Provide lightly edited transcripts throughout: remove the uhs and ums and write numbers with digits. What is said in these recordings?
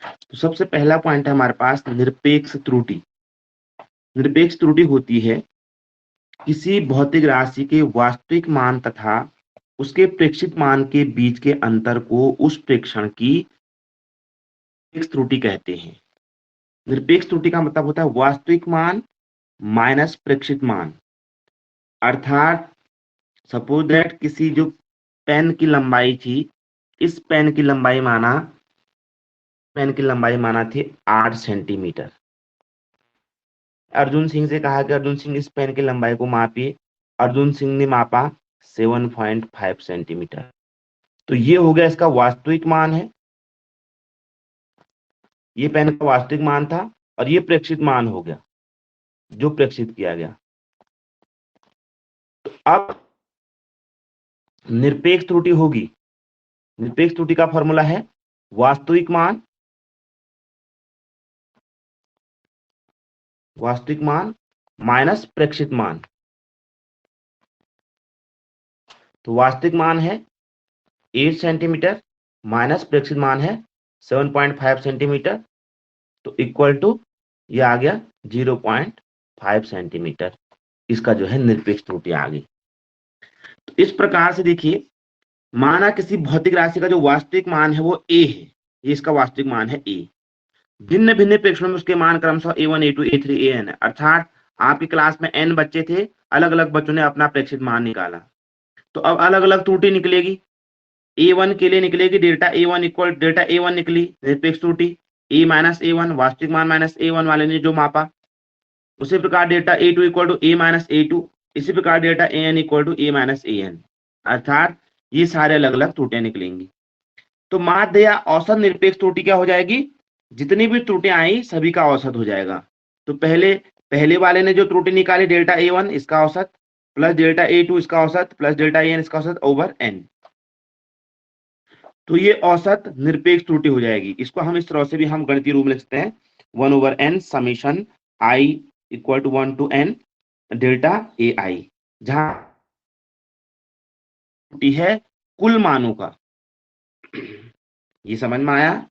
तो सबसे पहला पॉइंट है हमारे पास निरपेक्ष त्रुटि। निरपेक्ष त्रुटि होती है किसी भौतिक राशि के वास्तविक मान तथा उसके प्रेक्षित मान के बीच के अंतर को उस प्रेक्षण की निरपेक्ष त्रुटि कहते हैं। निरपेक्ष त्रुटि का मतलब होता है वास्तविक मान माइनस प्रेक्षित मान। अर्थात सपोज दैट किसी जो पेन की लंबाई थी, इस पेन की लंबाई माना थी 8 सेंटीमीटर। अर्जुन सिंह से कहा कि अर्जुन सिंह इस पेन की लंबाई को मापिए। अर्जुन सिंह ने मापा 7.5 सेंटीमीटर। तो ये हो गया इसका वास्तविक मान है, ये पेन का वास्तविक मान था, और ये प्रेक्षित मान हो गया जो प्रेक्षित किया गया। तो अब निरपेक्ष त्रुटि होगी। निरपेक्ष त्रुटि का फॉर्मूला है वास्तविक मान माइनस प्रेक्षित मान। तो वास्तविक मान है 8 सेंटीमीटर माइनस प्रेक्षित मान है 7.5 सेंटीमीटर, तो इक्वल टू ये आ गया 0.5 सेंटीमीटर। इसका जो है निरपेक्ष त्रुटि आ गई। तो इस प्रकार से देखिए, माना किसी भौतिक राशि का जो वास्तविक मान है वो ए है, ये इसका वास्तविक मान है ए। भिन्न भिन्न प्रेक्षणों में उसके मान क्रमशः A1 A2 A3 AN है। अर्थात आपकी क्लास में n बच्चे थे, अलग अलग बच्चों ने अपना प्रेक्षित मान निकाला, तो अब अलग अलग त्रुटि निकलेगी। A1 के लिए निकलेगी delta A1 equal delta A1 निकली निरपेक्ष त्रुटि, A माइनस A1 वास्तविक मान माइनस A1 वाले ने जो मापा। उसी प्रकार delta A2 equal to A minus A2, इसी प्रकार delta AN equal to A minus AN। अर्थात ये सारे अलग अलग त्रुटियां निकलेंगी। तो माध्य या औसत निरपेक्ष त्रुटि क्या हो जाएगी, जितनी भी त्रुटियां आई सभी का औसत हो जाएगा। तो पहले वाले ने जो त्रुटि निकाली डेल्टा A1 इसका औसत प्लस डेल्टा A2 इसका औसत प्लस डेल्टा AN इसका औसत ओवर n, तो ये औसत निरपेक्ष त्रुटि हो जाएगी। इसको हम इस तरह से भी हम गणितीय रूप में लिखते हैं 1/n summation i equal to 1 to n delta AI, जहां त्रुटि है कुल मानों का। ये समझ में आया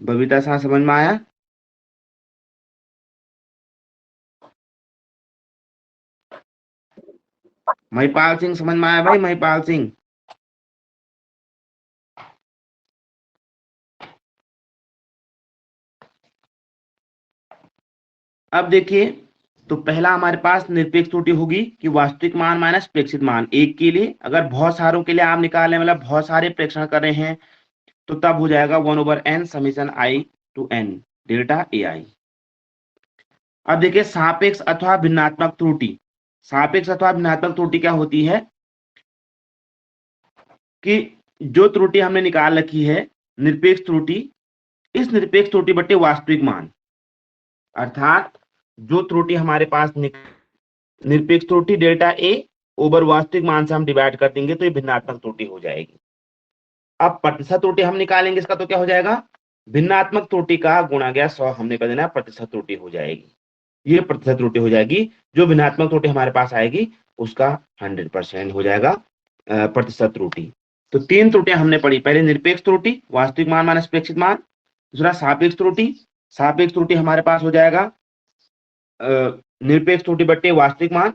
बबीता साहब, समझ में आया? महिपाल सिंह समझ में आया भाई? महिपाल सिंह, अब देखिए, तो पहला हमारे पास निरपेक्ष त्रुटि होगी कि वास्तविक मान माइनस प्रेक्षित मान। एक के लिए, अगर बहुत सारों के लिए आप निकालें, मतलब बहुत सारे प्रेक्षण कर रहे हैं, तो तब हो जाएगा 1/n summation i to n delta AI। अब देखिए सापेक्ष अथवा भिन्नात्मक त्रुटि। सापेक्ष अथवा भिन्नात्मक त्रुटि क्या होती है कि जो त्रुटि हमने निकाल रखी है निरपेक्ष त्रुटि, इस निरपेक्ष त्रुटि बटे वास्तविक मान, अर्थात जो त्रुटि हमारे पास निरपेक्ष त्रुटि डेल्टा ए ओवर वास्तविक मान से हम डिवाइड कर देंगे तो ये भिन्नात्मक त्रुटि हो जाएगी। अब प्रतिशत त्रुटि हम निकालेंगे, इसका तो क्या हो जाएगा, भिन्नात्मक त्रुटि का गुणा गया 100 हमने कर देना, प्रतिशत त्रुटि हो जाएगी। ये प्रतिशत त्रुटि हो जाएगी। जो भिन्नात्मक त्रुटि हमारे पास आएगी उसका 100% हो जाएगा प्रतिशत त्रुटि। तो 3 त्रुटियां हमने पढ़ी, पहले निरपेक्ष त्रुटि वास्तविक मान माइनस प्रेक्षित मान, दूसरा सापेक्ष त्रुटि, सापेक्ष त्रुटि हमारे पास हो जाएगा निरपेक्ष त्रुटि बट्टे वास्तविक मान,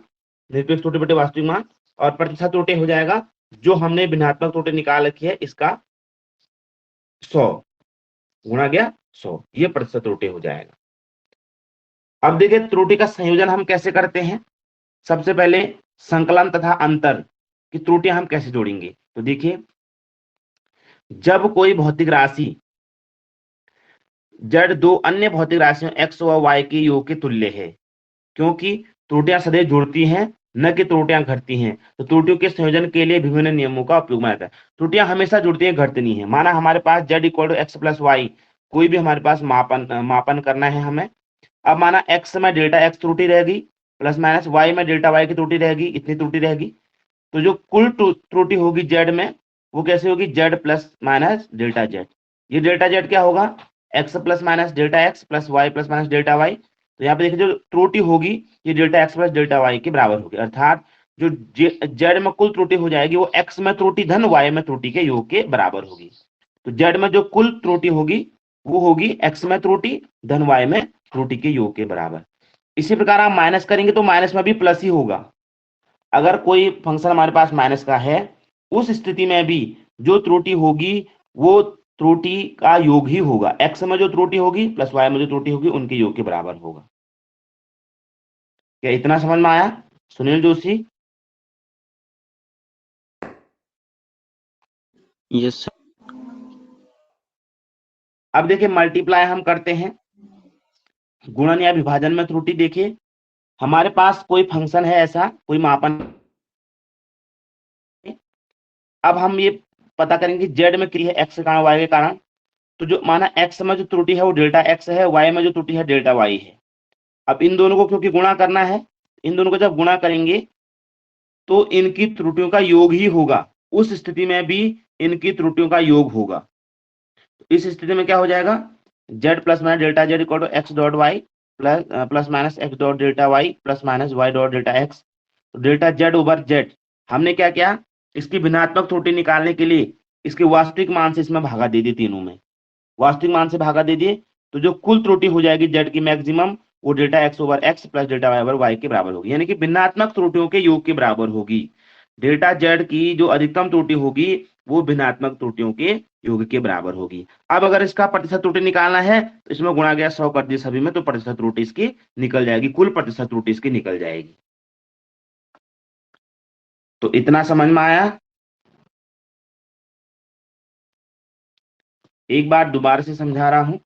निरपेक्ष त्रुटि बट्टे वास्तविक मान, और प्रतिशत त्रुटि हो जाएगा जो हमने भिन्नात्मक त्रुटि निकाल रखी है इसका 100 गुणा गया 100, ये प्रतिशत त्रुटि हो जाएगा। अब देखिए त्रुटि का संयोजन हम कैसे करते हैं। सबसे पहले संकलन तथा अंतर की त्रुटियां हम कैसे जोड़ेंगे, तो देखिए जब कोई भौतिक राशि जड़ दो अन्य भौतिक राशियों x व y के योग के तुल्य है, क्योंकि त्रुटियां सदैव जुड़ती हैं न कि त्रुटियां घटती हैं, तो त्रुटियों के संयोजन के लिए विभिन्न नियमों का उपयोग में आता है। त्रुटियां हमेशा जुड़ती हैं, घटती नहीं है। माना हमारे पास z equal to X plus Y, कोई भी हमारे पास मापन करना है हमें। अब माना x में डेल्टा x त्रुटि रहेगी प्लस माइनस y में डेल्टा y की त्रुटि रहेगी, इतनी त्रुटि रहेगी। तो जो कुल त्रुटि होगी z में वो कैसे होगी, z plus minus delta z। ये डेल्टा z क्या होगा, x plus minus delta x plus y plus minus delta y। तो यहाँ पे देखिए जो त्रुटि होगी ये delta x plus delta y के बराबर होगी, अर्थात जो z में कुल त्रुटि हो जाएगी वो x में त्रुटि धन y में त्रुटि के योग के बराबर होगी। तो जेड में जो कुल त्रुटि होगी वो होगी एक्स में त्रुटि धन वाई में त्रुटि के योग के बराबर। इसी प्रकार आप माइनस करेंगे तो माइनस में भी प्लस ही होगा। अगर कोई फंक्शन हमारे पास माइनस का है, उस स्थिति में भी जो त्रुटि होगी वो त्रुटि का योग ही होगा। एक्स में जो त्रुटि होगी प्लस वाई में जो त्रुटि होगी उनके योग के बराबर होगा। क्या इतना समझ में आया सुनील जोशी? Yes sir. अब देखिए मल्टीप्लाई हम करते हैं, गुणन या विभाजन में त्रुटि। देखिए हमारे पास कोई फंक्शन है ऐसा, कोई मापन। अब हम ये पता करेंगे जेड में क्रिया है एक्स के कारण वाई के कारण। तो जो माना एक्स में जो त्रुटि है वो डेल्टा एक्स है, वाई में जो त्रुटि है डेल्टा वाई है। अब इन दोनों को क्योंकि गुणा करना है, इन दोनों को जब गुणा करेंगे तो इनकी त्रुटियों का योग ही होगा। उस स्थिति में भी इनकी त्रुटियों का योग होगा। तो इस स्थिति में क्या हो जाएगा, Z plus minus delta Z equal to X dot Y plus minus X dot delta Y plus minus Y dot delta X. तो डेल्टा जेड ओवर जेड हमने क्या किया, इसकी भिन्नात्मक त्रुटि निकालने के लिए इसके वास्तविक मान से इसमें भागा दे दिए, तीनों में वास्तविक मान से भागा दे दिए। तो जो कुल त्रुटि हो जाएगी जेड की मैक्सिमम, वो delta X over X plus delta Y over Y के बराबर होगी, यानी कि भिन्नात्मक त्रुटियों के योग के बराबर होगी। डेल्टा जेड की जो अधिकतम त्रुटि होगी वो भिन्नात्मक त्रुटियों के योग के बराबर होगी। अब अगर इसका प्रतिशत त्रुटि निकालना है तो इसमें गुणा गया 100 कर दिया सभी में, तो प्रतिशत त्रुटि इसकी निकल जाएगी, कुल प्रतिशत त्रुटि इसकी निकल जाएगी। तो इतना समझ में आया? एक बार दोबारा से समझा रहा हूं।